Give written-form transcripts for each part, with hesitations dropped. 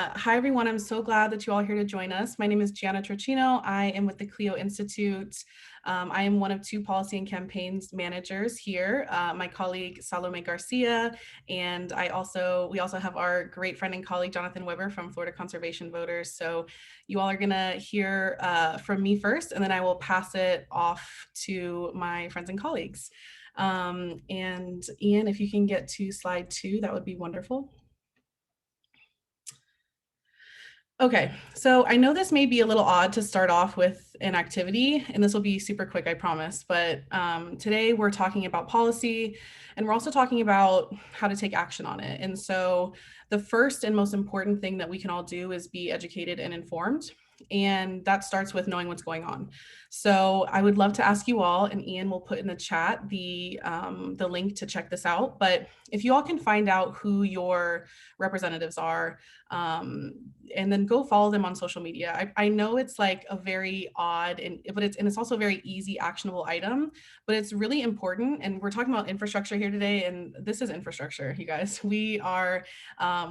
Hi, everyone. I'm so glad that you all are here to join us. My name is Gianna Trocino. I am with the Clio Institute. I am one of two policy and campaigns managers here. My colleague Salome Garcia, and we also have our great friend and colleague Jonathan Weber from Florida Conservation Voters. So you all are gonna hear from me first, and then I will pass it off to my friends and colleagues. And Ian, if you can get to slide 2, that would be wonderful. Okay, so I know this may be a little odd to start off with an activity, and this will be super quick, I promise. But today we're talking about policy, and we're also talking about how to take action on it. And so the first and most important thing that we can all do is be educated and informed. And that starts with knowing what's going on. So I would love to ask you all, and Ian will put in the chat the link to check this out. But if you all can find out who your representatives are, and then go follow them on social media. I know it's like a very odd but it's also a very easy actionable item, but it's really important. And we're talking about infrastructure here today, and this is infrastructure, you guys. We are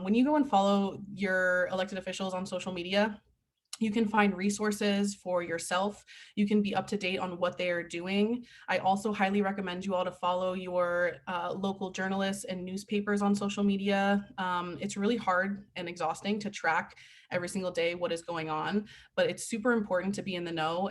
when you go and follow your elected officials on social media, you can find resources for yourself. You can be up to date on what they are doing. I also highly recommend you all to follow your local journalists and newspapers on social media. It's really hard and exhausting to track every single day what is going on, but it's super important to be in the know.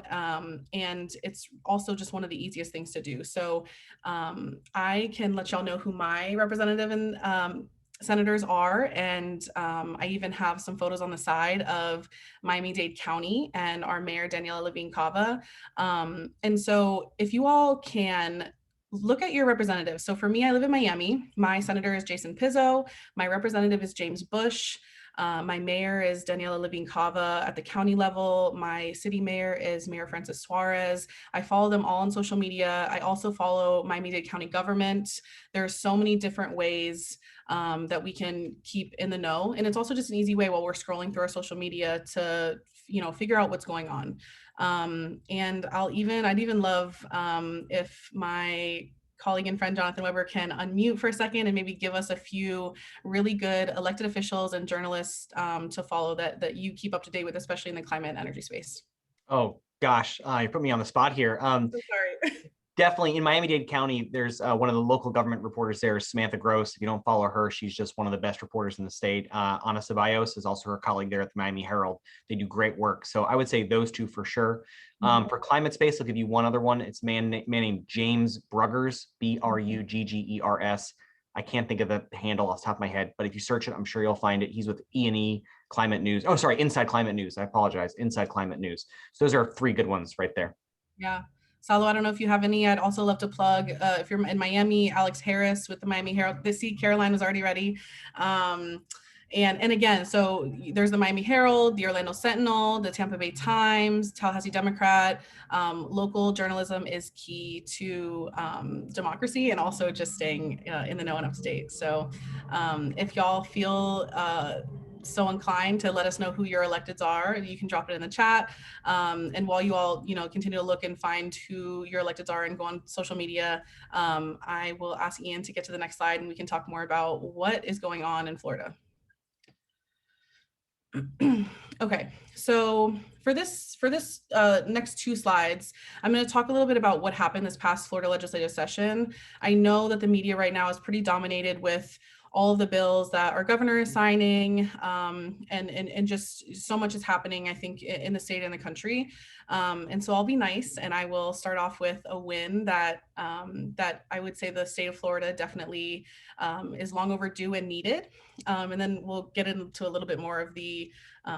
And it's also just one of the easiest things to do. So I can let y'all know who my representative and senators are. And I even have some photos on the side of Miami-Dade County and our mayor, Daniela Levine Cava. And so if you all can look at your representatives. So for me, I live in Miami. My senator is Jason Pizzo. My representative is James Bush. My mayor is Daniela Levine Cava at the county level. My city mayor is Mayor Francis Suarez. I follow them all on social media. I also follow Miami-Dade County government. There are so many different ways that we can keep in the know. And it's also just an easy way while we're scrolling through our social media to, figure out what's going on. And I'd even love if my colleague and friend Jonathan Weber can unmute for a second and maybe give us a few really good elected officials and journalists to follow that you keep up to date with, especially in the climate and energy space. Oh gosh, you put me on the spot here. So sorry. Definitely in Miami-Dade County, there's one of the local government reporters there, Samantha Gross. If you don't follow her, she's just one of the best reporters in the state. Ana Ceballos is also her colleague there at the Miami Herald. They do great work. So I would say those two for sure. For climate space, I'll give you one other one. It's a man named James Bruggers, Bruggers. I can't think of the handle off the top of my head, but if you search it, I'm sure you'll find it. He's with E&E Climate News. Oh, sorry, Inside Climate News. I apologize. Inside Climate News. So those are three good ones right there. Yeah. Salo, I don't know if you have any. I'd also love to plug, if you're in Miami, Alex Harris with the Miami Herald. This see, Caroline was already ready. And again, so there's the Miami Herald, the Orlando Sentinel, the Tampa Bay Times, Tallahassee Democrat. Local journalism is key to democracy and also just staying in the know and up to date. So if y'all feel so inclined to let us know who your electeds are, you can drop it in the chat. And while you all, continue to look and find who your electeds are and go on social media, I will ask Ian to get to the next slide and we can talk more about what is going on in Florida. Okay, so for this next two slides, I'm going to talk a little bit about what happened this past Florida legislative session. I know that the media right now is pretty dominated with all of the bills that our governor is signing, and just so much is happening, I think, in the state and the country. And so I'll be nice, and I will start off with a win that I would say the state of Florida definitely is long overdue and needed. And then we'll get into a little bit more of the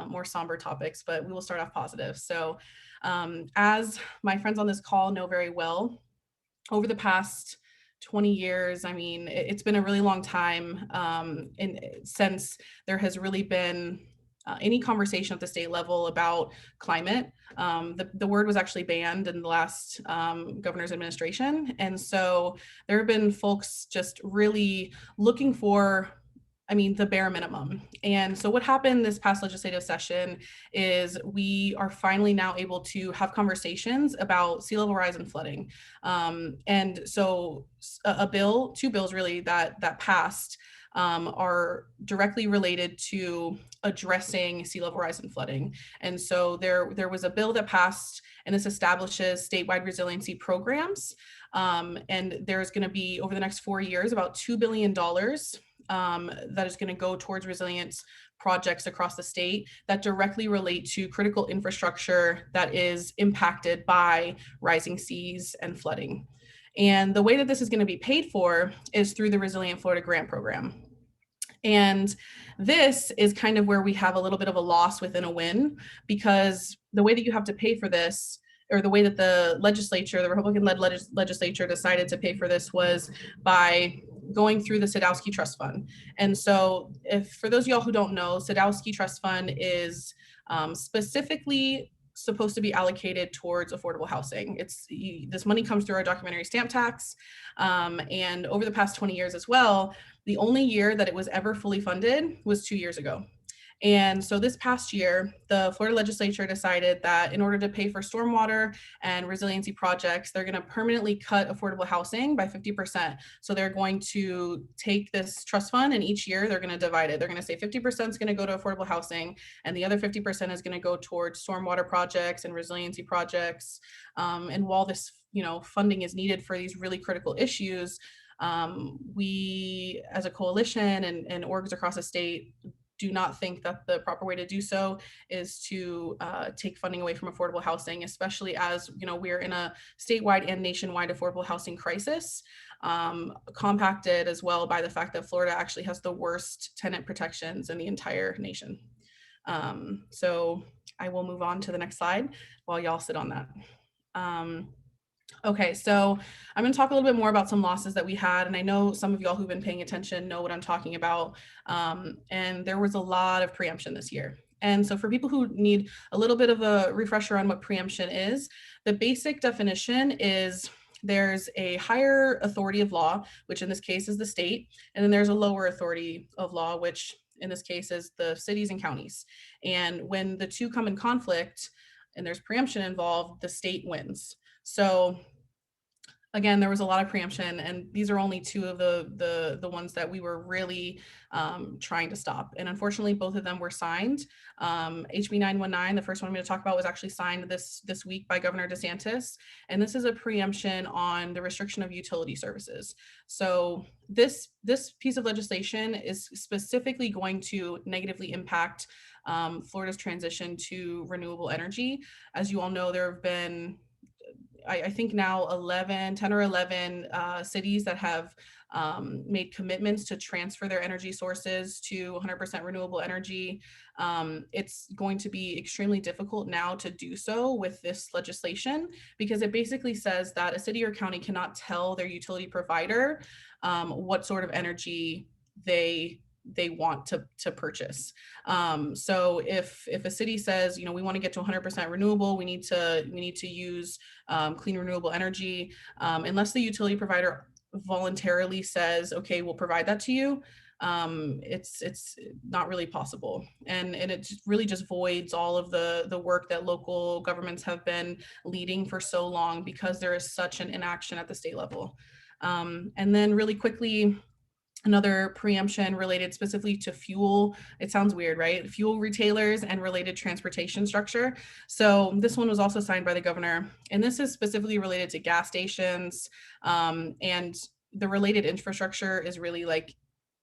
more somber topics, but we will start off positive. So as my friends on this call know very well, over the past 20 years, I mean, it's been a really long time since there has really been any conversation at the state level about climate. The word was actually banned in the last governor's administration. And so there have been folks just really looking for the bare minimum. And so what happened this past legislative session is we are finally now able to have conversations about sea level rise and flooding. And so two bills really that passed are directly related to addressing sea level rise and flooding. And so there was a bill that passed, and this establishes statewide resiliency programs. And there's going to be, over the next 4 years, about $2 billion that is going to go towards resilience projects across the state that directly relate to critical infrastructure that is impacted by rising seas and flooding. And the way that this is going to be paid for is through the Resilient Florida Grant Program. And this is kind of where we have a little bit of a loss within a win, because the way that you have to pay for this, or the way that the legislature, the Republican-led legislature decided to pay for this, was by going through the Sadowski Trust Fund. And so, if for those of y'all who don't know, Sadowski Trust Fund is specifically supposed to be allocated towards affordable housing. This money comes through our documentary stamp tax, and over the past 20 years as well. The only year that it was ever fully funded was 2 years ago. And so this past year, the Florida legislature decided that in order to pay for stormwater and resiliency projects, they're going to permanently cut affordable housing by 50%. So they're going to take this trust fund, and each year they're going to divide it. They're going to say 50% is going to go to affordable housing, and the other 50% is going to go towards stormwater projects and resiliency projects. And while this, funding is needed for these really critical issues, we as a coalition and orgs across the state do not think that the proper way to do so is to take funding away from affordable housing, especially as we're in a statewide and nationwide affordable housing crisis, compacted as well by the fact that Florida actually has the worst tenant protections in the entire nation. So I will move on to the next slide while y'all sit on that. Okay, so I'm going to talk a little bit more about some losses that we had, and I know some of y'all who've been paying attention know what I'm talking about. And there was a lot of preemption this year. And so for people who need a little bit of a refresher on what preemption is, the basic definition is there's a higher authority of law, which in this case is the state, and then there's a lower authority of law, which in this case is the cities and counties. And when the two come in conflict and there's preemption involved, the state wins. So again, there was a lot of preemption, and these are only two of the ones that we were really trying to stop. And unfortunately, both of them were signed. HB 919, the first one I'm going to talk about, was actually signed this week by Governor DeSantis, and this is a preemption on the restriction of utility services. So this piece of legislation is specifically going to negatively impact Florida's transition to renewable energy. As you all know, there have been I think now 10 or 11 cities that have made commitments to transfer their energy sources to 100% renewable energy. It's going to be extremely difficult now to do so with this legislation, because it basically says that a city or county cannot tell their utility provider what sort of energy they want to purchase. So if a city says, we want to get to 100% renewable, we need to use clean renewable energy, unless the utility provider voluntarily says, okay, we'll provide that to you, it's not really possible. And it really just voids all of the work that local governments have been leading for so long, because there is such an inaction at the state level. And then really quickly, another preemption related specifically to fuel. It sounds weird, right? Fuel retailers and related transportation structure. So this one was also signed by the governor, and this is specifically related to gas stations, and the related infrastructure is really like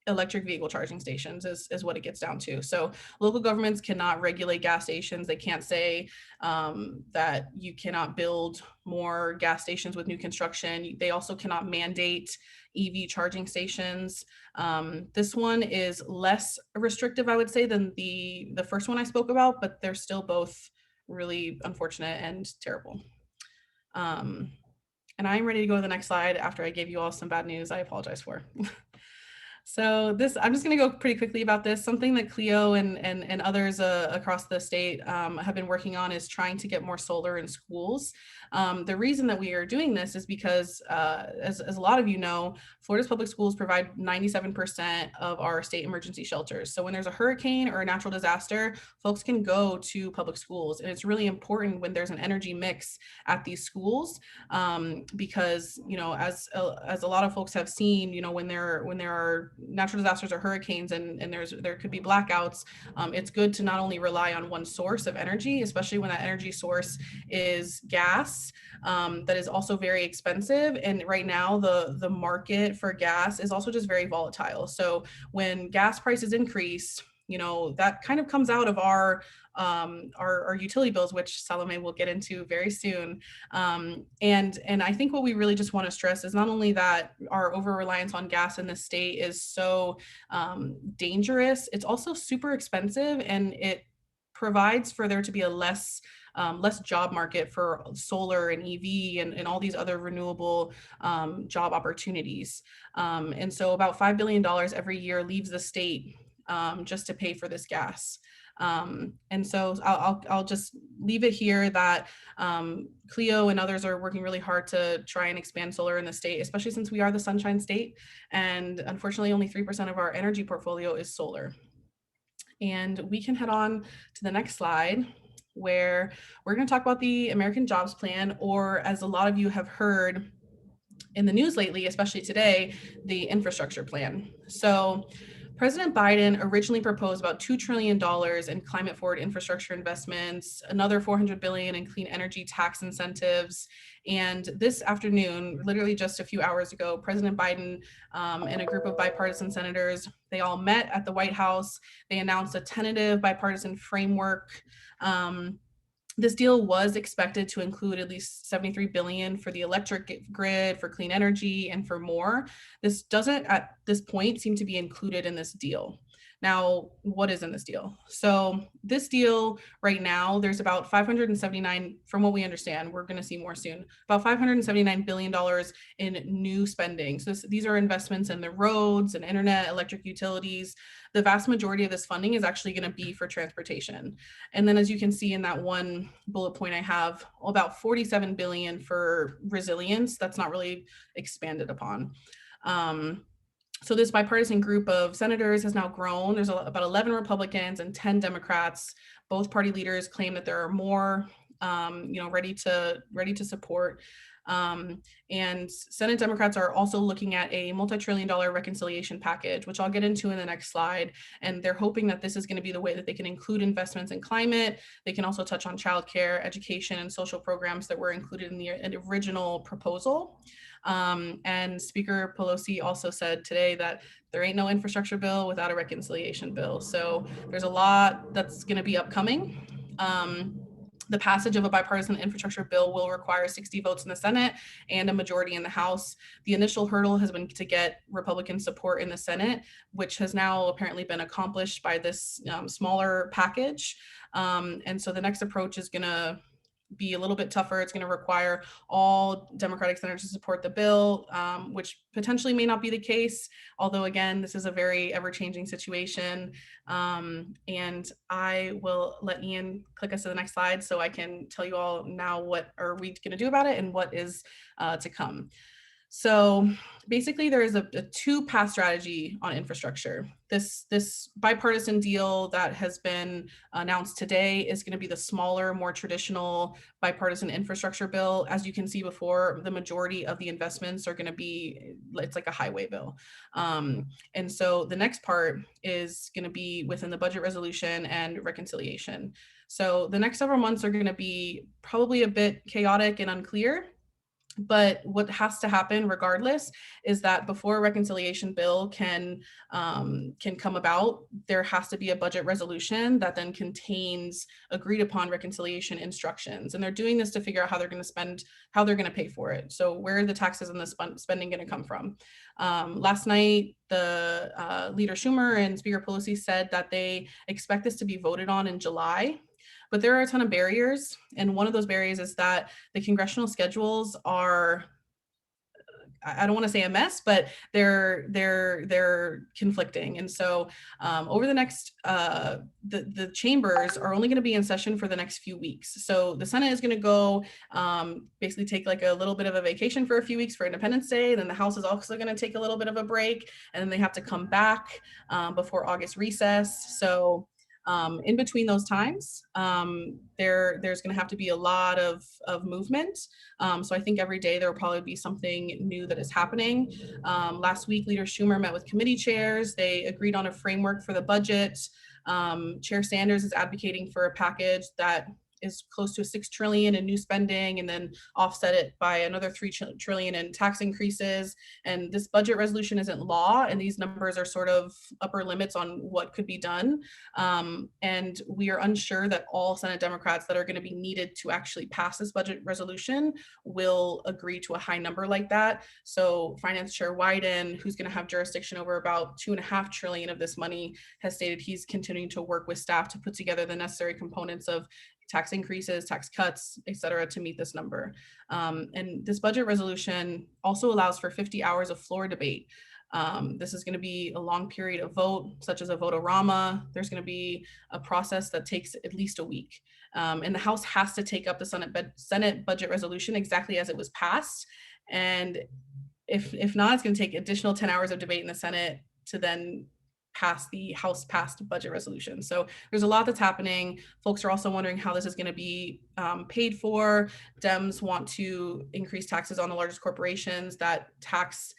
electric vehicle charging stations is what it gets down to. So local governments cannot regulate gas stations. They can't say that you cannot build more gas stations with new construction. They also cannot mandate EV charging stations. This one is less restrictive, I would say, than the first one I spoke about, but they're still both really unfortunate and terrible. And I'm ready to go to the next slide after I gave you all some bad news I apologize for. So I'm just going to go pretty quickly about this. Something that Cleo and others across the state have been working on is trying to get more solar in schools. The reason that we are doing this is because, as a lot of you know, Florida's public schools provide 97% of our state emergency shelters. So when there's a hurricane or a natural disaster, folks can go to public schools. And it's really important when there's an energy mix at these schools, because, as a lot of folks have seen, when there are natural disasters or hurricanes and there could be blackouts, it's good to not only rely on one source of energy, especially when that energy source is gas, that is also very expensive. And right now the market for gas is also just very volatile. So when gas prices increase, that kind of comes out of our utility bills, which Salome will get into very soon. And I think what we really just want to stress is not only that our over reliance on gas in this state is so dangerous, it's also super expensive, and it provides for there to be a less job market for solar and EV and all these other renewable job opportunities. And so about $5 billion every year leaves the state just to pay for this gas. And so I'll just leave it here that Cleo and others are working really hard to try and expand solar in the state, especially since we are the Sunshine State. And unfortunately, only 3% of our energy portfolio is solar. And we can head on to the next slide, where we're going to talk about the American Jobs Plan, or as a lot of you have heard in the news lately, especially today, the infrastructure plan. So President Biden originally proposed about $2 trillion in climate forward infrastructure investments, another $400 billion in clean energy tax incentives. And this afternoon, literally just a few hours ago, President Biden and a group of bipartisan senators, they all met at the White House. They announced a tentative bipartisan framework. This deal was expected to include at least $73 billion for the electric grid, for clean energy, and for more. This doesn't at this point seem to be included in this deal. Now, what is in this deal? So this deal right now, there's about 579, from what we understand, we're going to see more soon, about $579 billion in new spending. So these are investments in the roads and internet, electric utilities. The vast majority of this funding is actually going to be for transportation. And then as you can see in that one bullet point I have, about 47 billion for resilience. That's not really expanded upon. So this bipartisan group of senators has now grown. There's about 11 Republicans and 10 Democrats. Both party leaders claim that there are more, ready to support. And Senate Democrats are also looking at a multi-trillion-dollar reconciliation package, which I'll get into in the next slide. And they're hoping that this is going to be the way that they can include investments in climate. They can also touch on childcare, education, and social programs that were included in the original proposal. And Speaker Pelosi also said today that there ain't no infrastructure bill without a reconciliation bill. So there's a lot that's going to be upcoming. The passage of a bipartisan infrastructure bill will require 60 votes in the Senate and a majority in the House. The initial hurdle has been to get Republican support in the Senate, which has now apparently been accomplished by this smaller package. And so the next approach is going to be a little bit tougher. It's going to require all Democratic senators to support the bill, which potentially may not be the case. Although, again, this is a very ever-changing situation. And I will let Ian click us to the next slide so I can tell you all now what are we going to do about it and what is to come. So basically, there is a two-path strategy on infrastructure. This bipartisan deal that has been announced today is going to be the smaller, more traditional bipartisan infrastructure bill. As you can see before, the majority of the investments are going to be, it's like a highway bill. And so the next part is going to be within the budget resolution and reconciliation. So the next several months are going to be probably a bit chaotic and unclear. But what has to happen regardless is that before a reconciliation bill can come about, there has to be a budget resolution that then contains agreed upon reconciliation instructions. And they're doing this to figure out how they're going to spend, how they're going to pay for it. So where are the taxes and the spending going to come from? Last night, the Leader Schumer and Speaker Pelosi said that they expect this to be voted on in July. But there are a ton of barriers. And one of those barriers is that the congressional schedules are, I don't want to say a mess, but they're conflicting. And so over the next, the chambers are only going to be in session for the next few weeks. So the Senate is going to go basically take like a little bit of a vacation for a few weeks for Independence Day. And then the House is also going to take a little bit of a break, and then they have to come back before August recess. So In between those times, there's going to have to be a lot of movement. So I think every day there will probably be something new that is happening. Last week, Leader Schumer met with committee chairs. They agreed on a framework for the budget. Chair Sanders is advocating for a package that is close to 6 trillion in new spending, and then offset it by another 3 trillion in tax increases. And this budget resolution isn't law, and these numbers are sort of upper limits on what could be done. And we are unsure that all Senate Democrats that are going to be needed to actually pass this budget resolution will agree to a high number like that. So Finance Chair Wyden, who's going to have jurisdiction over about 2.5 trillion of this money, has stated he's continuing to work with staff to put together the necessary components of tax increases, tax cuts, et cetera, to meet this number. And this budget resolution also allows for 50 hours of floor debate. This is going to be a long period of vote, such as a vote-a-rama. There's going to be a process that takes at least a week. And the House has to take up the Senate budget resolution exactly as it was passed. And if not, it's going to take additional 10 hours of debate in the Senate to then pass the House passed budget resolution. So there's a lot that's happening. Folks are also wondering how this is going to be paid for. Dems want to increase taxes on the largest corporations. That tax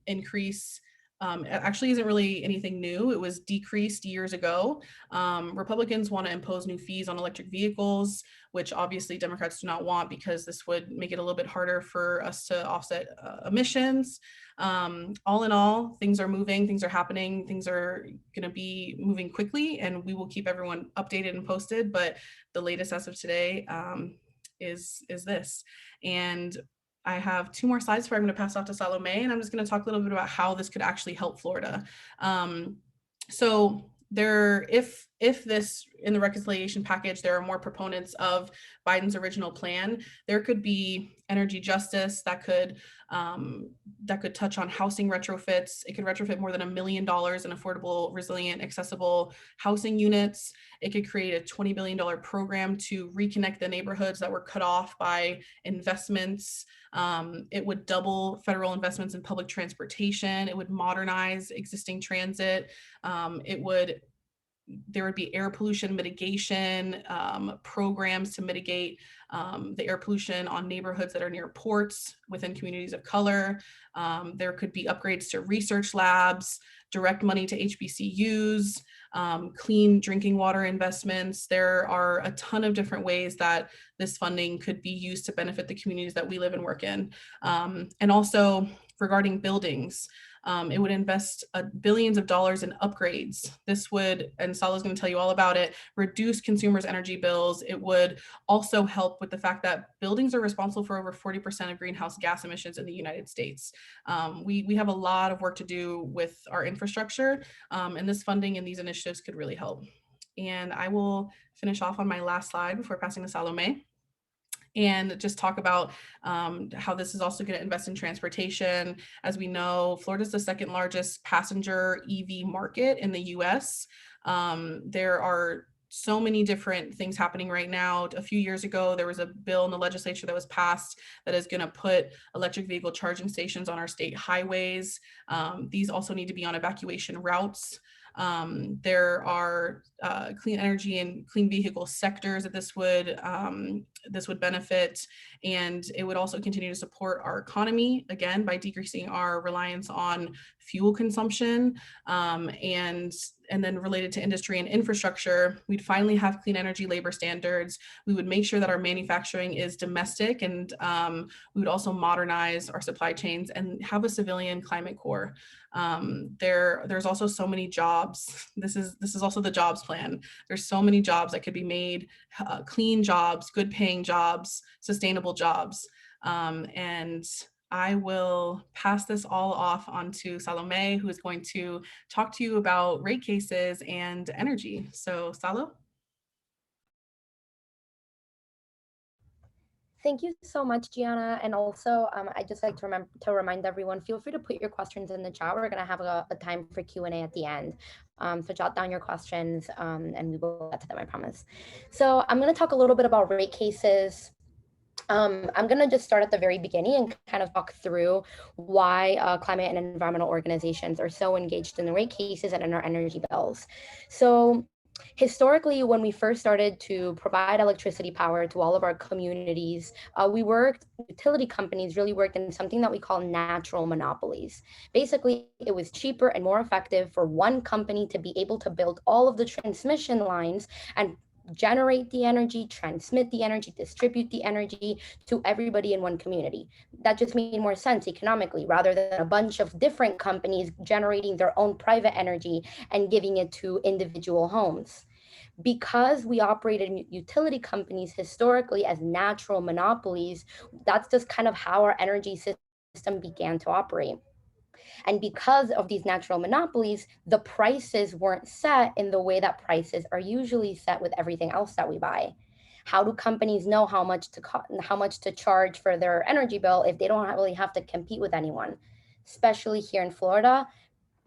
increase actually isn't really anything new. It was decreased years ago. Republicans want to impose new fees on electric vehicles, which obviously Democrats do not want, because this would make it a little bit harder for us to offset emissions. All in all, things are moving, things are happening, things are going to be moving quickly, and we will keep everyone updated and posted. But the latest as of today is this. And I have 2 more slides before I'm going to pass off to Salome, and I'm just going to talk a little bit about how this could actually help Florida. So there, if this in the reconciliation package, there are more proponents of Biden's original plan, there could be energy justice that could touch on housing retrofits. It could retrofit more than $1 million in affordable, resilient, accessible housing units. It could create a $20 billion program to reconnect the neighborhoods that were cut off by investments. It would double federal investments in public transportation. It would modernize existing transit. There would be air pollution mitigation programs to mitigate the air pollution on neighborhoods that are near ports within communities of color. There could be upgrades to research labs, direct money to HBCUs, clean drinking water investments. There are a ton of different ways that this funding could be used to benefit the communities that we live and work in. And also regarding buildings, it would invest billions of dollars in upgrades. This would, and Sala's going to tell you all about it, reduce consumers' energy bills. It would also help with the fact that buildings are responsible for over 40% of greenhouse gas emissions in the United States. We have a lot of work to do with our infrastructure, and this funding and these initiatives could really help. And I will finish off on my last slide before passing to Salome, and just talk about how this is also going to invest in transportation. As we know, Florida is the second largest passenger EV market in the US. There are so many different things happening right now. A few years ago, there was a bill in the legislature that was passed that is going to put electric vehicle charging stations on our state highways. These also need to be on evacuation routes. There are clean energy and clean vehicle sectors that this would benefit, and it would also continue to support our economy, again, by decreasing our reliance on fuel consumption. And then related to industry and infrastructure, we'd finally have clean energy labor standards. We would make sure that our manufacturing is domestic, and we would also modernize our supply chains and have a civilian climate corps. There's also so many jobs. This is also the jobs plan. There's so many jobs that could be made, clean jobs, good paying jobs, sustainable jobs. And I will pass this all off onto Salome, who is going to talk to you about rate cases and energy. So Salo? Thank you so much, Gianna. And also, I'd just like to remind everyone, feel free to put your questions in the chat. We're going to have a time for Q&A at the end. So jot down your questions and we will get to them, I promise. So I'm going to talk a little bit about rate cases. I'm going to just start at the very beginning and kind of talk through why climate and environmental organizations are so engaged in the rate cases and in our energy bills. So Historically, when we first started to provide electricity power to all of our communities, utility companies really worked in something that we call natural monopolies. Basically, it was cheaper and more effective for one company to be able to build all of the transmission lines and generate the energy, transmit the energy, distribute the energy to everybody in one community. That just made more sense economically rather than a bunch of different companies generating their own private energy and giving it to individual homes. Because we operated utility companies historically as natural monopolies, that's just kind of how our energy system began to operate. And because of these natural monopolies, the prices weren't set in the way that prices are usually set with everything else that we buy. How do companies know how much to charge for their energy bill if they don't really have to compete with anyone? Especially here in Florida,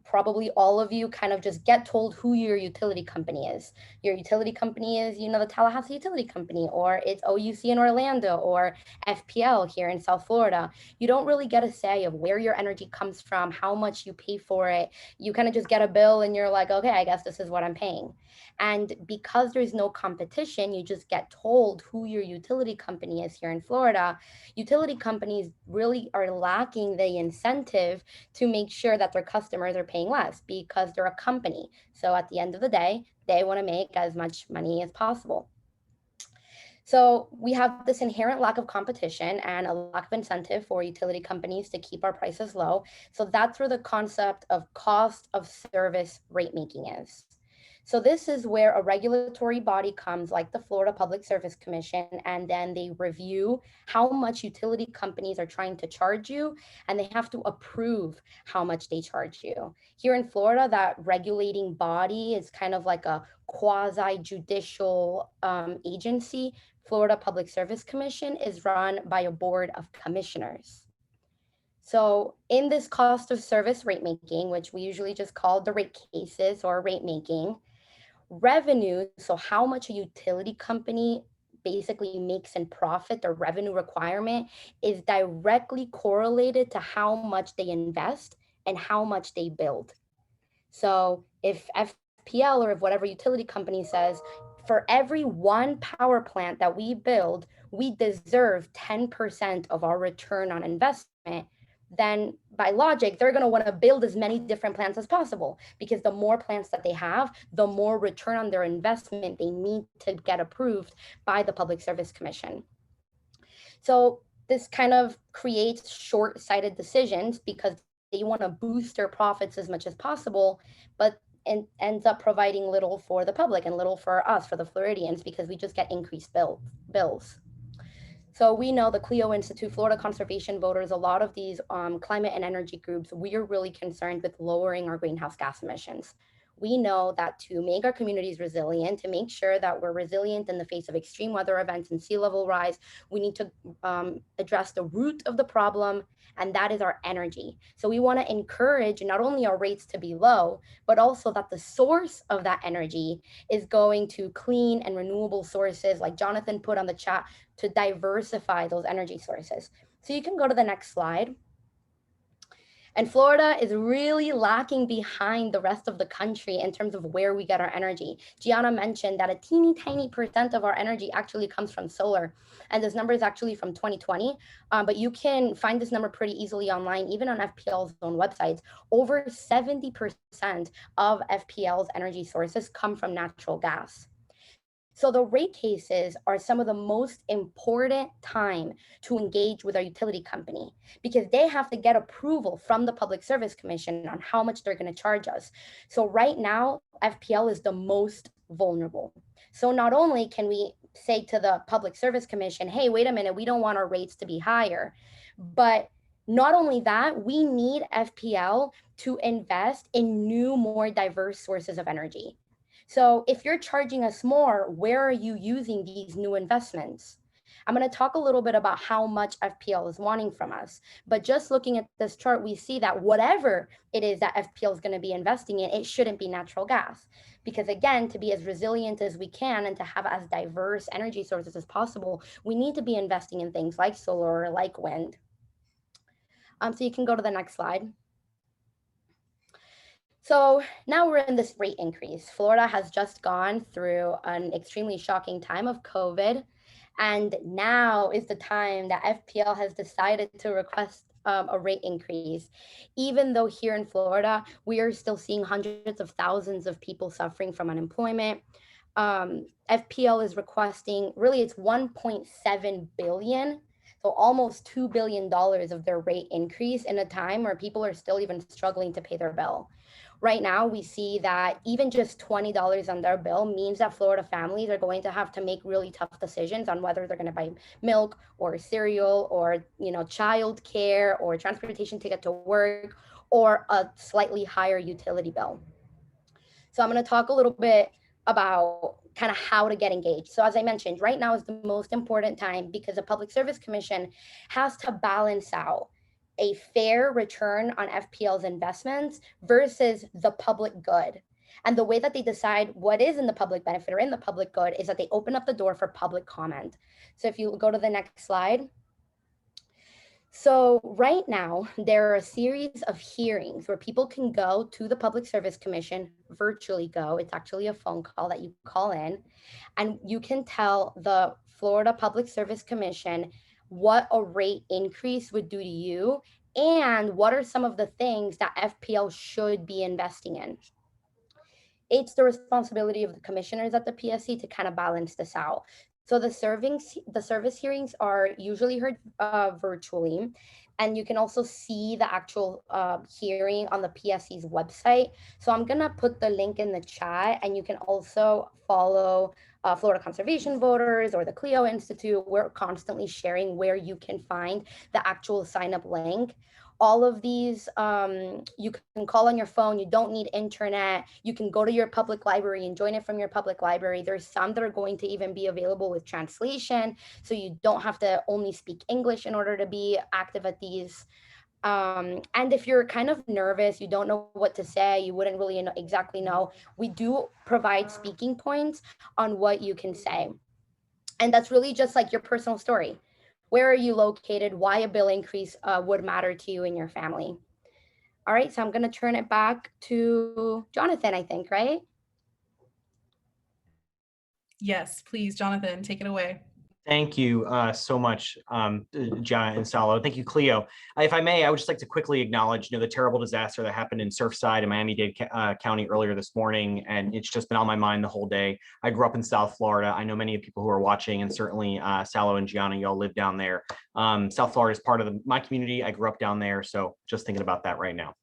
probably all of you kind of just get told who your utility company is. Your utility company is, the Tallahassee Utility Company, or it's OUC in Orlando, or FPL here in South Florida. You don't really get a say of where your energy comes from, how much you pay for it. You kind of just get a bill and you're like, okay, I guess this is what I'm paying. And because there's no competition, you just get told who your utility company is here in Florida. Utility companies really are lacking the incentive to make sure that their customers are paying less because they're a company. So at the end of the day, they want to make as much money as possible. So we have this inherent lack of competition and a lack of incentive for utility companies to keep our prices low. So that's where the concept of cost of service rate making is. So this is where a regulatory body comes, like the Florida Public Service Commission, and then they review how much utility companies are trying to charge you, and they have to approve how much they charge you. Here in Florida, that regulating body is kind of like a quasi-judicial agency. Florida Public Service Commission is run by a board of commissioners. So in this cost of service rate making, which we usually just call the rate cases or rate making, revenue, so how much a utility company basically makes in profit, the revenue requirement, is directly correlated to how much they invest and how much they build. So if FPL or if whatever utility company says, for every one power plant that we build, we deserve 10% of our return on investment, then by logic, they're going to want to build as many different plants as possible, because the more plants that they have, the more return on their investment they need to get approved by the Public Service Commission. So this kind of creates short-sighted decisions because they want to boost their profits as much as possible, but ends up providing little for the public and little for us, for the Floridians, because we just get increased bills. So we know the Clio Institute, Florida Conservation Voters, a lot of these climate and energy groups, we are really concerned with lowering our greenhouse gas emissions. We know that to make our communities resilient, to make sure that we're resilient in the face of extreme weather events and sea level rise, we need to address the root of the problem, and that is our energy. So we want to encourage not only our rates to be low, but also that the source of that energy is going to clean and renewable sources, like Jonathan put on the chat, to diversify those energy sources. So you can go to the next slide. And Florida is really lacking behind the rest of the country in terms of where we get our energy. Gianna mentioned that a teeny tiny percent of our energy actually comes from solar. And this number is actually from 2020, but you can find this number pretty easily online, even on FPL's own websites. Over 70% of FPL's energy sources come from natural gas. So the rate cases are some of the most important time to engage with our utility company, because they have to get approval from the Public Service Commission on how much they're going to charge us. So right now, FPL is the most vulnerable. So not only can we say to the Public Service Commission, hey, wait a minute, we don't want our rates to be higher, but not only that, we need FPL to invest in new, more diverse sources of energy. So if you're charging us more, where are you using these new investments? I'm going to talk a little bit about how much FPL is wanting from us. But just looking at this chart, we see that whatever it is that FPL is going to be investing in, it shouldn't be natural gas. Because again, to be as resilient as we can and to have as diverse energy sources as possible, we need to be investing in things like solar or like wind. So you can go to the next slide. So now we're in this rate increase. Florida has just gone through an extremely shocking time of COVID. And now is the time that FPL has decided to request a rate increase. Even though here in Florida, we are still seeing hundreds of thousands of people suffering from unemployment. FPL is requesting, really it's 1.7 billion, so almost $2 billion of their rate increase in a time where people are still even struggling to pay their bill. Right now, we see that even just $20 on their bill means that Florida families are going to have to make really tough decisions on whether they're going to buy milk or cereal or, child care or transportation to get to work or a slightly higher utility bill. So I'm going to talk a little bit about kind of how to get engaged. So as I mentioned, right now is the most important time because the Public Service Commission has to balance out a fair return on FPL's investments versus the public good. And the way that they decide what is in the public benefit or in the public good is that they open up the door for public comment. So if you go to the next slide. So right now, there are a series of hearings where people can go to the Public Service Commission, virtually go. It's actually a phone call that you call in, and you can tell the Florida Public Service Commission what a rate increase would do to you and what are some of the things that FPL should be investing in. It's the responsibility of the commissioners at the PSC to kind of balance this out. So the service hearings are usually heard virtually, and you can also see the actual hearing on the PSC's website. So I'm gonna put the link in the chat, and you can also follow Florida Conservation Voters or the Clio Institute. We're constantly sharing where you can find the actual sign-up link. All of these, you can call on your phone. You don't need internet. You can go to your public library and join it from your public library. There's some that are going to even be available with translation, so you don't have to only speak English in order to be active at these. And if you're kind of nervous, you don't know what to say, you wouldn't really exactly know, we do provide speaking points on what you can say. And that's really just like your personal story. Where are you located? Why a bill increase would matter to you and your family. All right, so I'm going to turn it back to Jonathan, I think, right? Yes, please, Jonathan, take it away. Thank you so much, Gianna and Salo. Thank you, Cleo. If I may, I would just like to quickly acknowledge, the terrible disaster that happened in Surfside in Miami-Dade County earlier this morning, and it's just been on my mind the whole day. I grew up in South Florida. I know many of people who are watching, and certainly Salo and Gianna, y'all live down there. South Florida is part of my community. I grew up down there, so just thinking about that right now.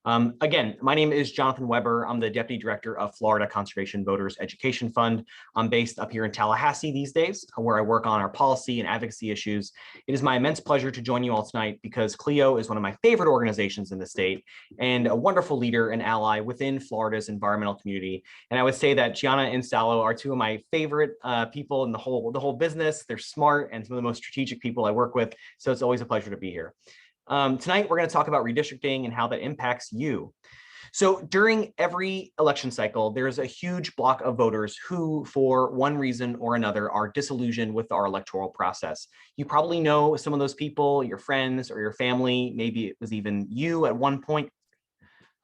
Again, my name is Jonathan Weber. I'm the Deputy Director of Florida Conservation Voters Education Fund. I'm based up here in Tallahassee these days, where I work on our policy and advocacy issues. It is my immense pleasure to join you all tonight because CLEO is one of my favorite organizations in the state and a wonderful leader and ally within Florida's environmental community. And I would say that Gianna and Salo are two of my favorite people in the whole business. They're smart and some of the most strategic people I work with. So it's always a pleasure to be here. Tonight, we're going to talk about redistricting and how that impacts you. So during every election cycle, there's a huge block of voters who, for one reason or another, are disillusioned with our electoral process. You probably know some of those people, your friends or your family, maybe it was even you at one point.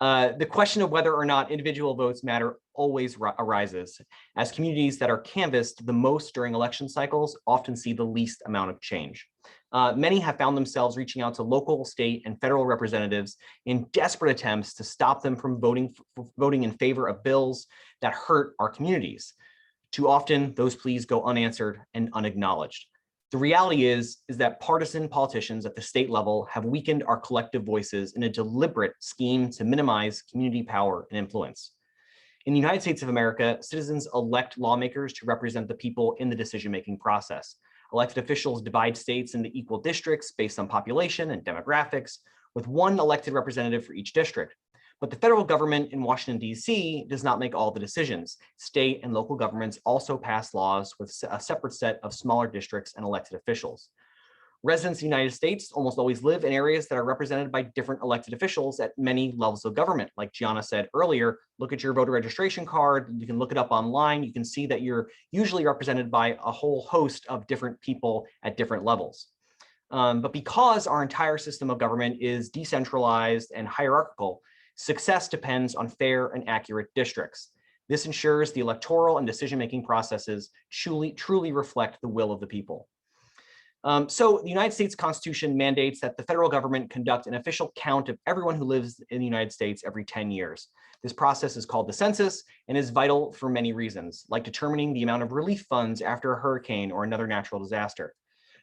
The question of whether or not individual votes matter always arises, as communities that are canvassed the most during election cycles often see the least amount of change. Many have found themselves reaching out to local, state, and federal representatives in desperate attempts to stop them from voting in favor of bills that hurt our communities. Too often, those pleas go unanswered and unacknowledged. The reality is that partisan politicians at the state level have weakened our collective voices in a deliberate scheme to minimize community power and influence. In the United States of America, citizens elect lawmakers to represent the people in the decision-making process. Elected officials divide states into equal districts based on population and demographics, with one elected representative for each district. But the federal government in Washington, D.C. does not make all the decisions. State and local governments also pass laws with a separate set of smaller districts and elected officials. Residents of the United States almost always live in areas that are represented by different elected officials at many levels of government. Like Gianna said earlier, look at your voter registration card. You can look it up online. You can see that you're usually represented by a whole host of different people at different levels. But because our entire system of government is decentralized and hierarchical, Success depends on fair and accurate districts. This ensures the electoral and decision-making processes truly reflect the will of the people. So the United States Constitution mandates that the federal government conduct an official count of everyone who lives in the United States every 10 years. This process is called the census and is vital for many reasons, like determining the amount of relief funds after a hurricane or another natural disaster.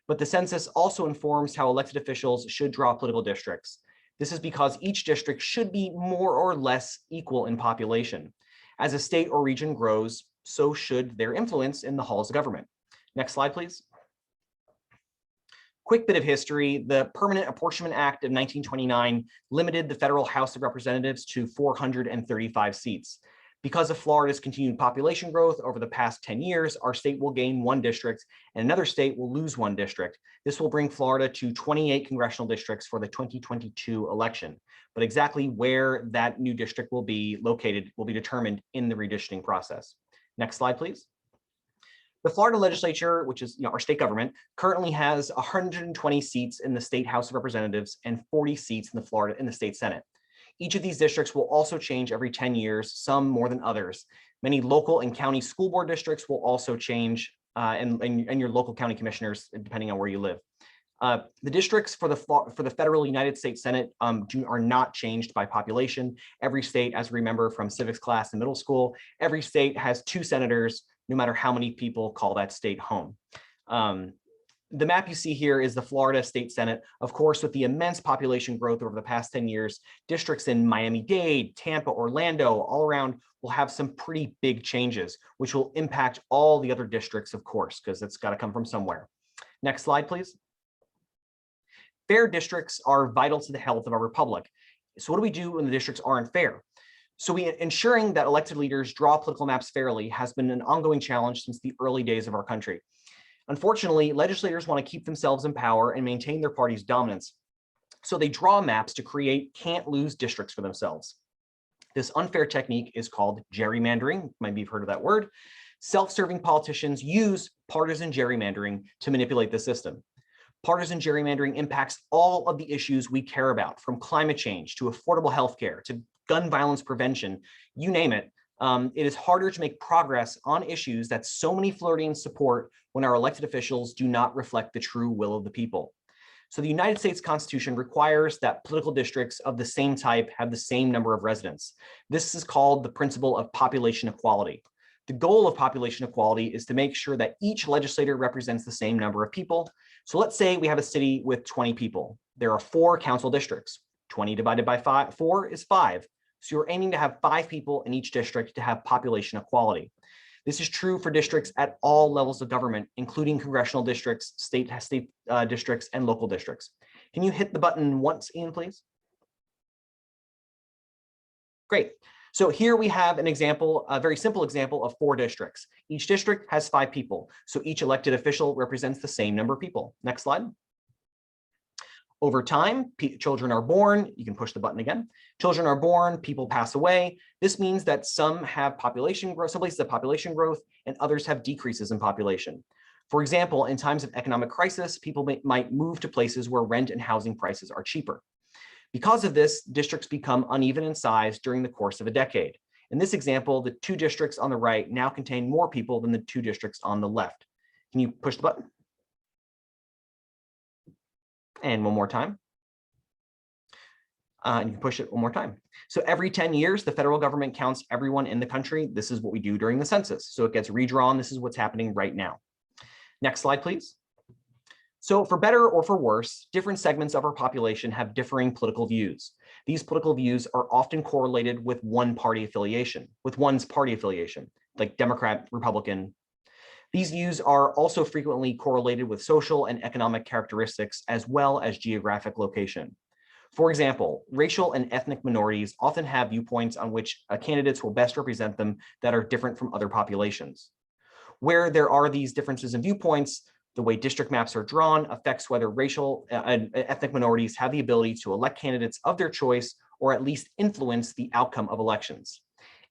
But the census also informs how elected officials should draw political districts. This is because each district should be more or less equal in population. As a state or region grows, so should their influence in the halls of government. Next slide, please. Quick bit of history. The Permanent Apportionment Act of 1929 limited the federal House of Representatives to 435 seats. Because of Florida's continued population growth over the past 10 years, our state will gain 1 district and another state will lose 1 district. This will bring Florida to 28 congressional districts for the 2022 election. But exactly where that new district will be located will be determined in the redistricting process. Next slide, please. The Florida legislature, which is our state government, currently has 120 seats in the state House of Representatives and 40 seats in the state Senate. Each of these districts will also change every 10 years, some more than others. Many local and county school board districts will also change, and your local county commissioners, depending on where you live. The districts for the federal United States Senate are not changed by population. Every state, as we remember from civics class in middle school, every state has 2 senators, no matter how many people call that state home. The map you see here is the Florida State Senate. Of course, with the immense population growth over the past 10 years, districts in Miami-Dade, Tampa, Orlando, all around will have some pretty big changes, which will impact all the other districts, of course, because it's got to come from somewhere. Next slide, please. Fair districts are vital to the health of our republic. So what do we do when the districts aren't fair? So ensuring that elected leaders draw political maps fairly has been an ongoing challenge since the early days of our country. Unfortunately, legislators want to keep themselves in power and maintain their party's dominance. So they draw maps to create can't-lose districts for themselves. This unfair technique is called gerrymandering. Maybe you've heard of that word. Self-serving politicians use partisan gerrymandering to manipulate the system. Partisan gerrymandering impacts all of the issues we care about, from climate change to affordable healthcare to gun violence prevention, you name it. It is harder to make progress on issues that so many Floridians support when our elected officials do not reflect the true will of the people. So the United States Constitution requires that political districts of the same type have the same number of residents. This is called the principle of population equality. The goal of population equality is to make sure that each legislator represents the same number of people. So let's say we have a city with 20 people. There are 4 council districts. 20 divided by 4 is 5. So you're aiming to have 5 people in each district to have population equality. This is true for districts at all levels of government, including congressional districts, state districts, and local districts. Can you hit the button once, Ian, please? Great. So here we have an example, a very simple example of 4 districts. Each district has 5 people, so each elected official represents the same number of people. Next slide. Over time, children are born. You can push the button again. Children are born, people pass away. This means that some have population growth, some places have population growth, and others have decreases in population. For example, in times of economic crisis, people might move to places where rent and housing prices are cheaper. Because of this, districts become uneven in size during the course of a decade. In this example, the 2 districts on the right now contain more people than the 2 districts on the left. Can you push the button? And one more time. And you can push it one more time. So every 10 years, the federal government counts everyone in the country. This is what we do during the census. So it gets redrawn. This is what's happening right now. Next slide, please. So for better or for worse, different segments of our population have differing political views. These political views are often correlated with one's party affiliation, like Democrat, Republican. These views are also frequently correlated with social and economic characteristics as well as geographic location. For example, racial and ethnic minorities often have viewpoints on which candidates will best represent them that are different from other populations. Where there are these differences in viewpoints, the way district maps are drawn affects whether racial and ethnic minorities have the ability to elect candidates of their choice or at least influence the outcome of elections.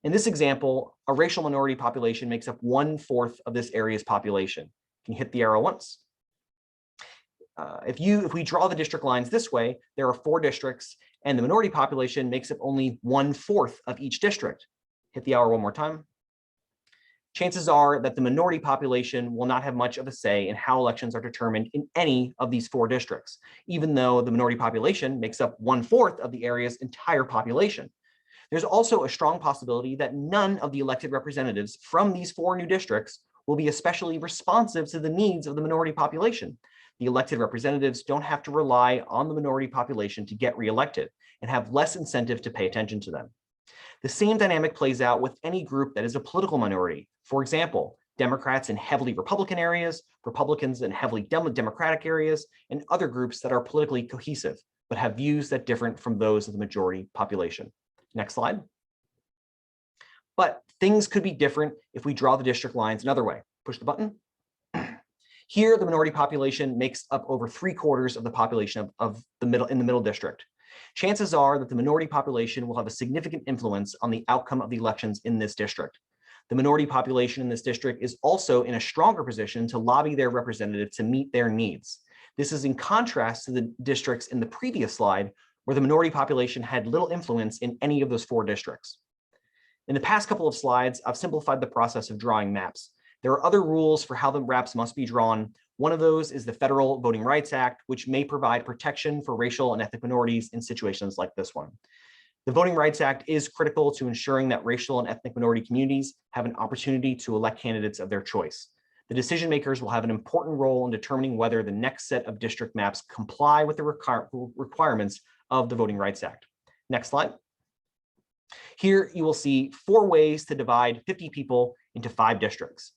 In this example, a racial minority population makes up 1/4 of this area's population. Can you hit the arrow once? if we draw the district lines this way, there are 4 districts, and the minority population makes up only 1/4 of each district. Hit the hour one more time. Chances are that the minority population will not have much of a say in how elections are determined in any of these 4 districts, even though the minority population makes up 1/4 of the area's entire population. There's also a strong possibility that none of the elected representatives from these 4 new districts will be especially responsive to the needs of the minority population. The elected representatives don't have to rely on the minority population to get reelected and have less incentive to pay attention to them. The same dynamic plays out with any group that is a political minority. For example, Democrats in heavily Republican areas, Republicans in heavily Democratic areas, and other groups that are politically cohesive, but have views that differ from those of the majority population. Next slide. But things could be different if we draw the district lines another way. Push the button. Here, the minority population makes up over 3/4 of the population of the middle district. Chances are that the minority population will have a significant influence on the outcome of the elections in this district. The minority population in this district is also in a stronger position to lobby their representative to meet their needs. This is in contrast to the districts in the previous slide, where the minority population had little influence in any of those 4 districts. In the past couple of slides, I've simplified the process of drawing maps. There are other rules for how the maps must be drawn. One of those is the Federal Voting Rights Act, which may provide protection for racial and ethnic minorities in situations like this one. The Voting Rights Act is critical to ensuring that racial and ethnic minority communities have an opportunity to elect candidates of their choice. The decision makers will have an important role in determining whether the next set of district maps comply with the requirements of the Voting Rights Act. Next slide. Here you will see 4 ways to divide 50 people into 5 districts.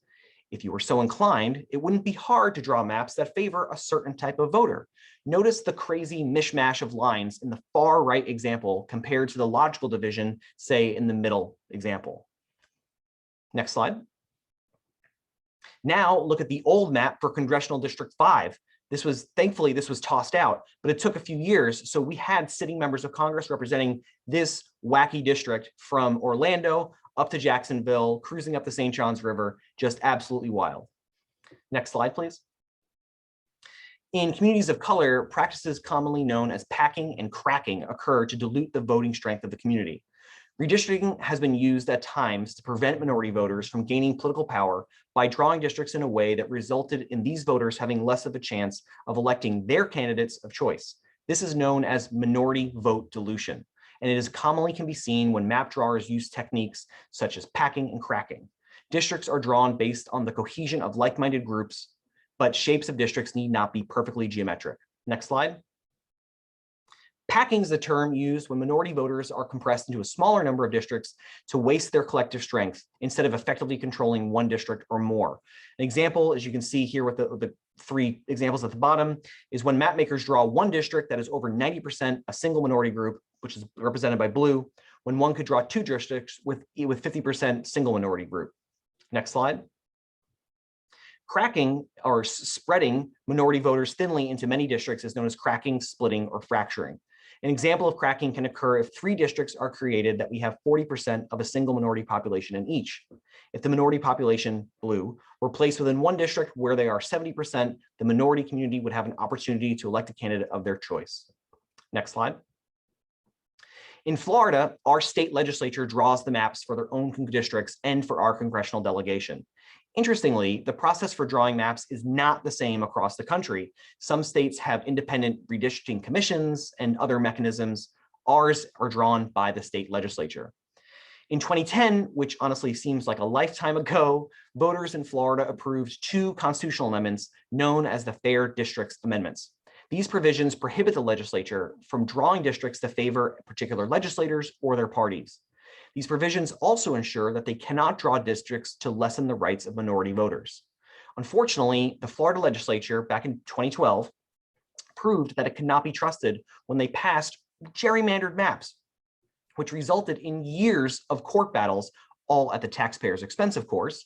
If you were so inclined, it wouldn't be hard to draw maps that favor a certain type of voter. Notice the crazy mishmash of lines in the far right example compared to the logical division, say, in the middle example. Next slide. Now look at the old map for Congressional District 5. Thankfully, this was tossed out, but it took a few years. So we had sitting members of Congress representing this wacky district from Orlando up to Jacksonville, cruising up the St. Johns River, just absolutely wild. Next slide, please. In communities of color, practices commonly known as packing and cracking occur to dilute the voting strength of the community. Redistricting has been used at times to prevent minority voters from gaining political power by drawing districts in a way that resulted in these voters having less of a chance of electing their candidates of choice. This is known as minority vote dilution, and it is commonly can be seen when map drawers use techniques such as packing and cracking. Districts are drawn based on the cohesion of like-minded groups, but shapes of districts need not be perfectly geometric. Next slide. Packing is the term used when minority voters are compressed into a smaller number of districts to waste their collective strength instead of effectively controlling one district or more. An example, as you can see here with the 3 examples at the bottom, is when map makers draw one district that is over 90% a single minority group, which is represented by blue, when one could draw 2 districts with 50% single minority group. Next slide. Cracking or spreading minority voters thinly into many districts is known as cracking, splitting, or fracturing. An example of cracking can occur if 3 districts are created that we have 40% of a single minority population in each. If the minority population, blue, were placed within one district where they are 70%, the minority community would have an opportunity to elect a candidate of their choice. Next slide. In Florida, our state legislature draws the maps for their own districts and for our congressional delegation. Interestingly, the process for drawing maps is not the same across the country. Some states have independent redistricting commissions and other mechanisms. Ours are drawn by the state legislature. In 2010, which honestly seems like a lifetime ago, voters in Florida approved 2 constitutional amendments known as the Fair Districts Amendments. These provisions prohibit the legislature from drawing districts to favor particular legislators or their parties. These provisions also ensure that they cannot draw districts to lessen the rights of minority voters. Unfortunately, the Florida legislature back in 2012 proved that it could not be trusted when they passed gerrymandered maps, which resulted in years of court battles, all at the taxpayers' expense, of course.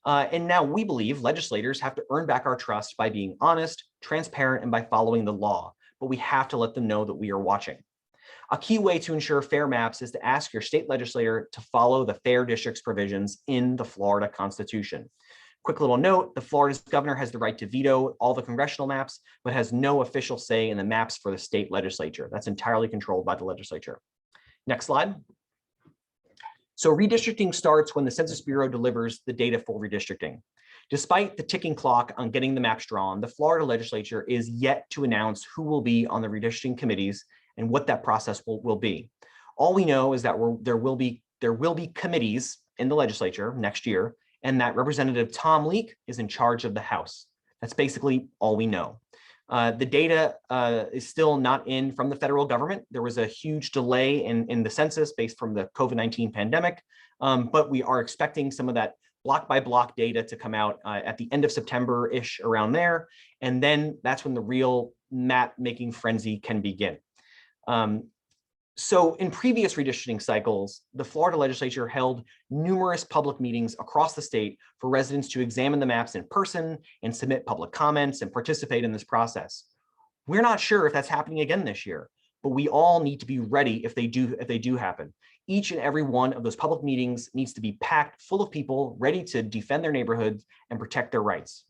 And now we believe legislators have to earn back our trust by being honest, transparent, and by following the law, but we have to let them know that we are watching. A key way to ensure fair maps is to ask your state legislator to follow the Fair Districts provisions in the Florida Constitution. Quick little note, the Florida's governor has the right to veto all the congressional maps, but has no official say in the maps for the state legislature. That's entirely controlled by the legislature. Next slide. So redistricting starts when the Census Bureau delivers the data for redistricting. Despite the ticking clock on getting the maps drawn, the Florida legislature is yet to announce who will be on the redistricting committees and what that process will be. All we know is that there will be committees in the legislature next year, and that Representative Tom Leek is in charge of the House. That's basically all we know. The data is still not in from the federal government. There was a huge delay in the census based from the COVID-19 pandemic, but we are expecting some of that block by block data to come out at the end of September-ish, around there. And then that's when the real map making frenzy can begin. So in previous redistricting cycles, the Florida legislature held numerous public meetings across the state for residents to examine the maps in person and submit public comments and participate in this process. We're not sure if that's happening again this year, but we all need to be ready if they do happen. Each and every one of those public meetings needs to be packed full of people ready to defend their neighborhoods and protect their rights.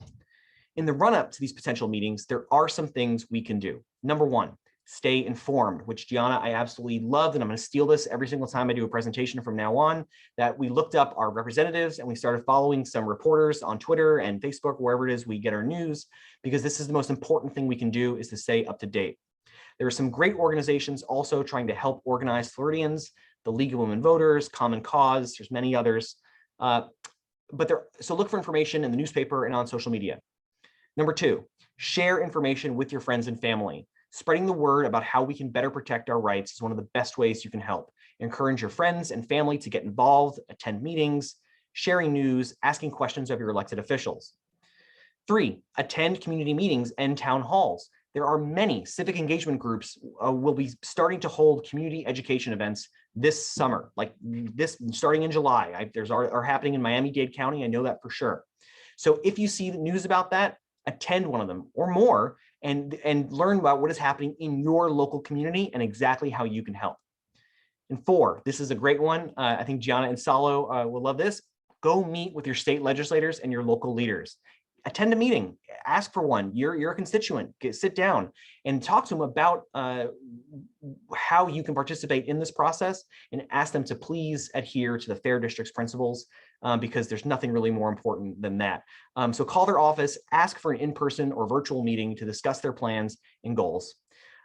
In the run-up to these potential meetings, there are some things we can do. Number one, stay informed, which Gianna, I absolutely loved, and I'm going to steal this every single time I do a presentation from now on, that we looked up our representatives and we started following some reporters on Twitter and Facebook, wherever it is we get our news, because this is the most important thing we can do, is to stay up to date. There are some great organizations also trying to help organize Floridians, the League of Women Voters, Common Cause, there's many others. So look for information in the newspaper and on social media. Number two, share information with your friends and family. Spreading the word about how we can better protect our rights is one of the best ways you can help. Encourage your friends and family to get involved, attend meetings, sharing news, asking questions of your elected officials. Three, attend community meetings and town halls. There are many civic engagement groups will be starting to hold community education events this summer, like this starting in July. There's are happening in Miami-Dade County. I know that for sure. So if you see the news about that, attend one of them or more and learn about what is happening in your local community and exactly how you can help. And four, this is a great one. I think Gianna and Salo will love this. Go meet with your state legislators and your local leaders. Attend a meeting, ask for one. You're a constituent, sit down and talk to them about how you can participate in this process, and ask them to please adhere to the Fair Districts principles, because there's nothing really more important than that. So call their office, ask for an in-person or virtual meeting to discuss their plans and goals.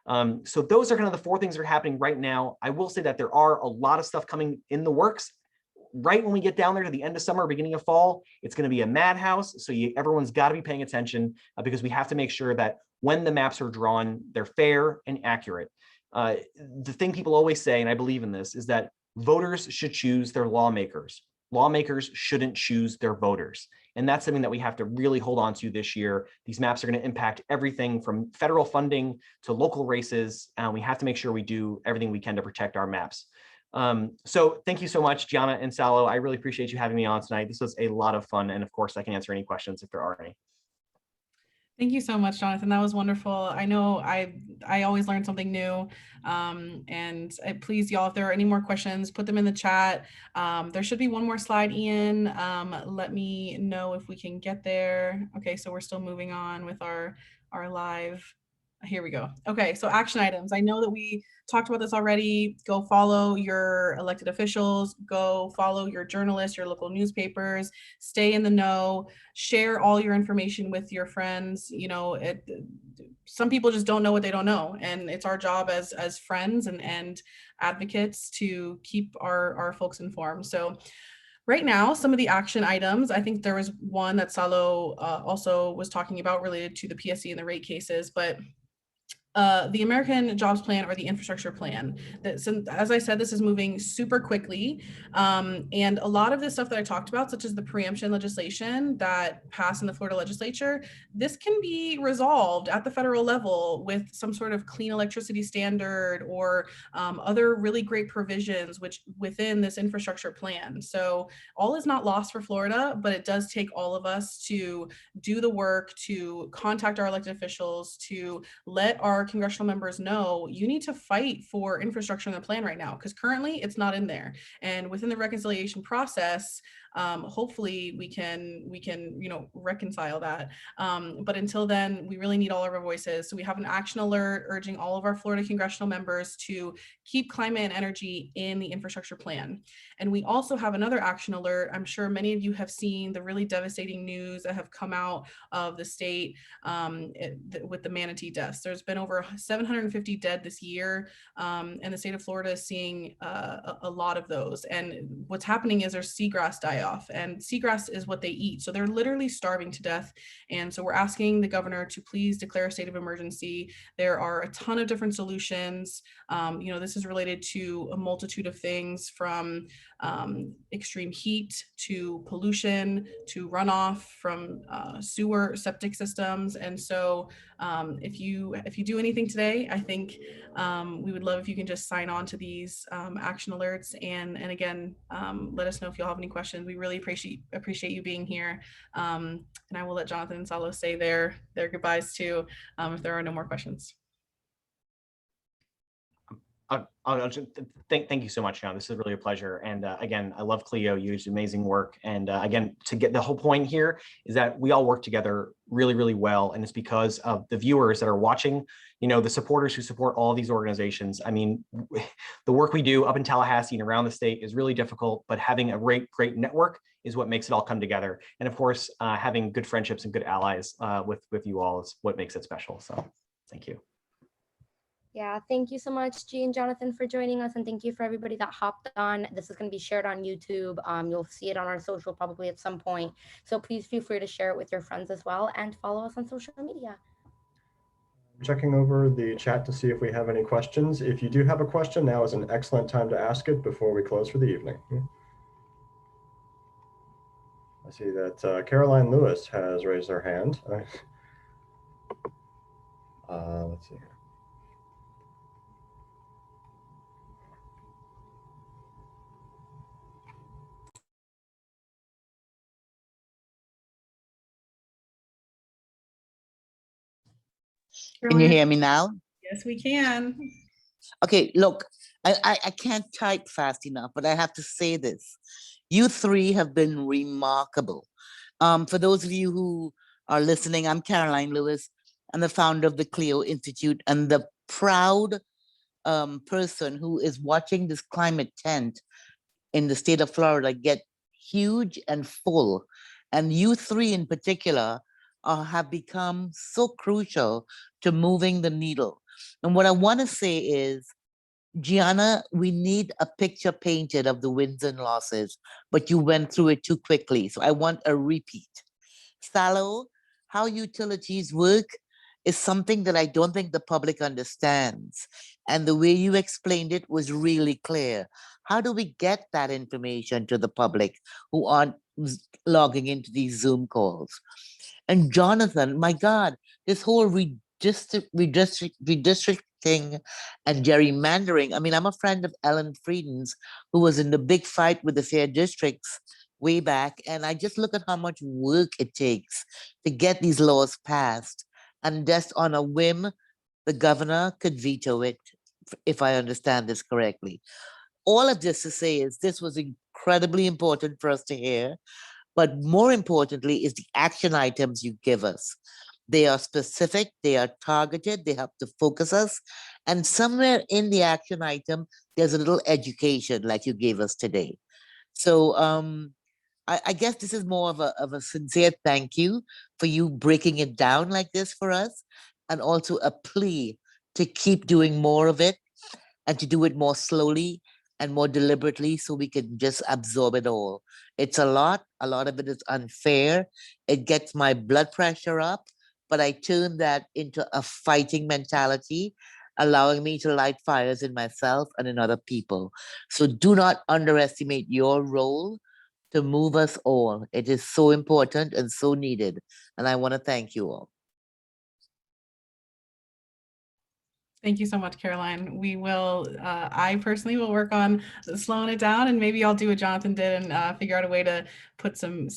So those are kind of the four things that are happening right now. I will say that there are a lot of stuff coming in the works. Right when we get down there to the end of summer, beginning of fall, it's going to be a madhouse. So everyone's got to be paying attention, because we have to make sure that when the maps are drawn, they're fair and accurate. The thing people always say, and I believe in this, is that voters should choose their lawmakers. Lawmakers shouldn't choose their voters. And that's something that we have to really hold on to this year. These maps are going to impact everything from federal funding to local races. We have to make sure we do everything we can to protect our maps. So thank you so much, Gianna and Salo. I really appreciate you having me on tonight. This was a lot of fun. And of course, I can answer any questions if there are any. Thank you so much, Jonathan. That was wonderful. I know I always learn something new. And please, y'all, if there are any more questions, put them in the chat. There should be one more slide, Ian. Let me know if we can get there. Okay, so we're still moving on with our live. Here we go. Okay, so action items. I know that we talked about this already. Go follow your elected officials, go follow your journalists, your local newspapers, stay in the know, share all your information with your friends. You know, some people just don't know what they don't know. And it's our job as friends and advocates to keep our folks informed. So right now, some of the action items, I think there was one that Salo also was talking about related to the PSC and the rate cases, but the American Jobs Plan or the infrastructure plan. As I said, this is moving super quickly. And a lot of this stuff that I talked about, such as the preemption legislation that passed in the Florida legislature, this can be resolved at the federal level with some sort of clean electricity standard or other really great provisions which within this infrastructure plan. So all is not lost for Florida, but it does take all of us to do the work, to contact our elected officials, to let our congressional members know you need to fight for infrastructure in the plan right now, because currently it's not in there. And within the reconciliation process, hopefully we can reconcile that. But until then, we really need all of our voices. So we have an action alert urging all of our Florida congressional members to keep climate and energy in the infrastructure plan. And we also have another action alert. I'm sure many of you have seen the really devastating news that have come out of the state with the manatee deaths. There's been over 750 dead this year, and the state of Florida is seeing a lot of those. And what's happening is there's seagrass die-off, and seagrass is what they eat. So they're literally starving to death. And so we're asking the governor to please declare a state of emergency. There are a ton of different solutions. This is related to a multitude of things, from extreme heat to pollution to runoff from sewer septic systems. And so if you do anything today, I think we would love if you can just sign on to these action alerts, and again, let us know if you'll have any questions. We really appreciate you being here. And I will let Jonathan and Salo say their goodbyes too, if there are no more questions. Thank you so much, John. This is really a pleasure. And again, I love Cleo. You do amazing work. And again, to get the whole point here is that we all work together really, really well. And it's because of the viewers that are watching, the supporters who support all of these organizations. I mean, the work we do up in Tallahassee and around the state is really difficult, but having a great network is what makes it all come together. And of course, having good friendships and good allies with you all is what makes it special. So thank you. Yeah, thank you so much, G and Jonathan, for joining us, and thank you for everybody that hopped on. This is going to be shared on YouTube. You'll see it on our social probably at some point. So please feel free to share it with your friends as well, and follow us on social media. Checking over the chat to see if we have any questions. If you do have a question, now is an excellent time to ask it before we close for the evening. I see that Caroline Lewis has raised her hand. Let's see here. Can you hear me now? Yes, we can. Okay, look, I can't type fast enough, but I have to say this. You three have been remarkable. For those of you who are listening, I'm Caroline Lewis. I'm the founder of the Cleo Institute and the proud person who is watching this climate tent in the state of Florida get huge and full. And you three in particular have become so crucial to moving the needle. And what I want to say is, Gianna, we need a picture painted of the wins and losses, but you went through it too quickly. So I want a repeat. Salo, how utilities work is something that I don't think the public understands. And the way you explained it was really clear. How do we get that information to the public who aren't logging into these Zoom calls? And Jonathan, my God, this whole redistricting and gerrymandering. I mean, I'm a friend of Ellen Frieden's, who was in the big fight with the fair districts way back. And I just look at how much work it takes to get these laws passed. And just on a whim, the governor could veto it, if I understand this correctly. All of this to say is this was incredibly important for us to hear. But more importantly is the action items you give us. They are specific, they are targeted, they have to focus us. And somewhere in the action item, there's a little education like you gave us today. So I guess this is more of a sincere thank you for you breaking it down like this for us, and also a plea to keep doing more of it and to do it more slowly and more deliberately so we can just absorb it all. It's a lot of it is unfair. It gets my blood pressure up, but I turn that into a fighting mentality, allowing me to light fires in myself and in other people. So do not underestimate your role to move us all. It is so important and so needed. And I want to thank you all. Thank you so much, Caroline. We will, I personally will work on slowing it down, and maybe I'll do what Jonathan did and figure out a way to put some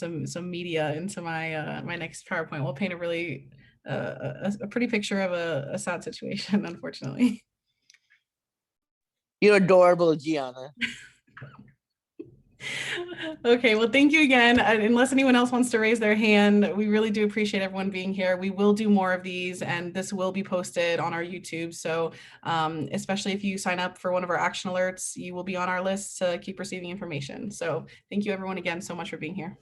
media into my my next PowerPoint. We'll paint a really a pretty picture of a sad situation, unfortunately. You're adorable, Gianna. Okay, well, thank you again. Unless anyone else wants to raise their hand, we really do appreciate everyone being here. We will do more of these, and this will be posted on our YouTube. So especially if you sign up for one of our action alerts, you will be on our list to keep receiving information. So thank you everyone again so much for being here.